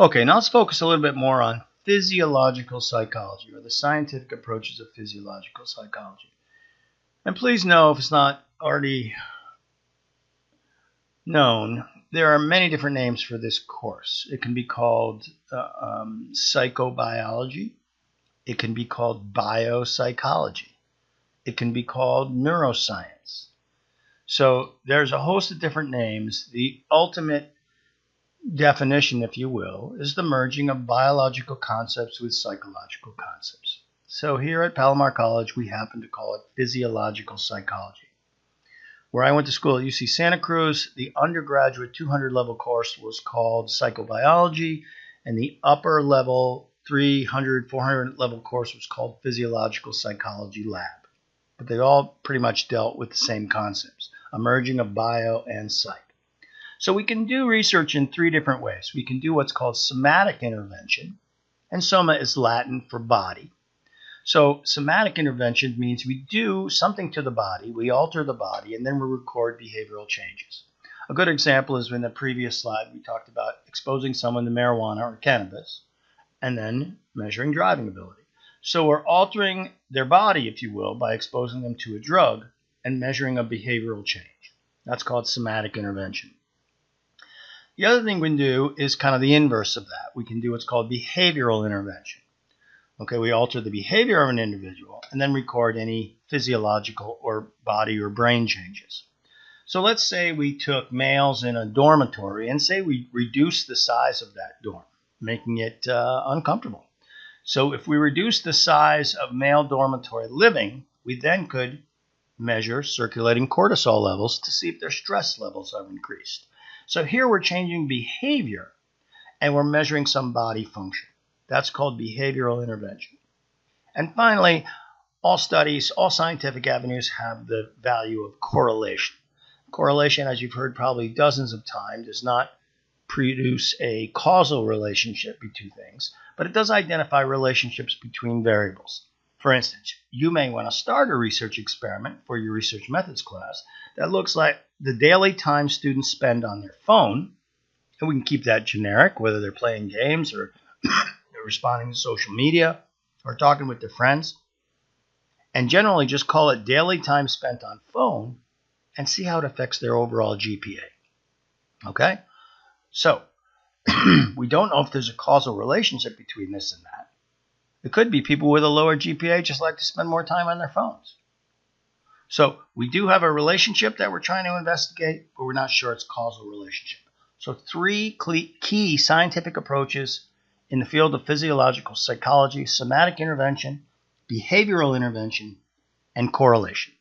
Okay, now let's focus a little bit more on physiological psychology, or the scientific approaches of physiological psychology. And please know, if it's not already known, there are many different names for this course. It can be called psychobiology. It can be called biopsychology. It can be called neuroscience. So there's a host of different names. The ultimate definition, if you will, is the merging of biological concepts with psychological concepts. So here at Palomar College, we happen to call it physiological psychology. Where I went to school at UC Santa Cruz, the undergraduate 200 level course was called psychobiology, and the upper level 300, 400 level course was called physiological psychology lab. But they all pretty much dealt with the same concepts, a merging of bio and psych. So we can do research in three different ways. We can do what's called somatic intervention, and soma is Latin for body. So somatic intervention means we do something to the body, we alter the body, and then we record behavioral changes. A good example is in the previous slide we talked about exposing someone to marijuana or cannabis and then measuring driving ability. So we're altering their body, if you will, by exposing them to a drug and measuring a behavioral change. That's called somatic intervention. The other thing we can do is kind of the inverse of that. We can do what's called behavioral intervention. Okay, we alter the behavior of an individual and then record any physiological or body or brain changes. So let's say we took males in a dormitory and say we reduced the size of that dorm, making it uncomfortable. So if we reduce the size of male dormitory living, we then could measure circulating cortisol levels to see if their stress levels have increased. So here we're changing behavior and we're measuring some body function. That's called behavioral intervention. And finally, all studies, all scientific avenues have the value of correlation. Correlation, as you've heard probably dozens of times, does not produce a causal relationship between things, but it does identify relationships between variables. For instance, you may want to start a research experiment for your research methods class that looks like the daily time students spend on their phone, and we can keep that generic, whether they're playing games or they're responding to social media or talking with their friends, and generally just call it daily time spent on phone and see how it affects their overall GPA. Okay? So, we don't know if there's a causal relationship between this and that. It could be people with a lower GPA just like to spend more time on their phones. So, we do have a relationship that we're trying to investigate, but we're not sure it's a causal relationship. So, three key scientific approaches in the field of physiological psychology: somatic intervention, behavioral intervention, and correlation.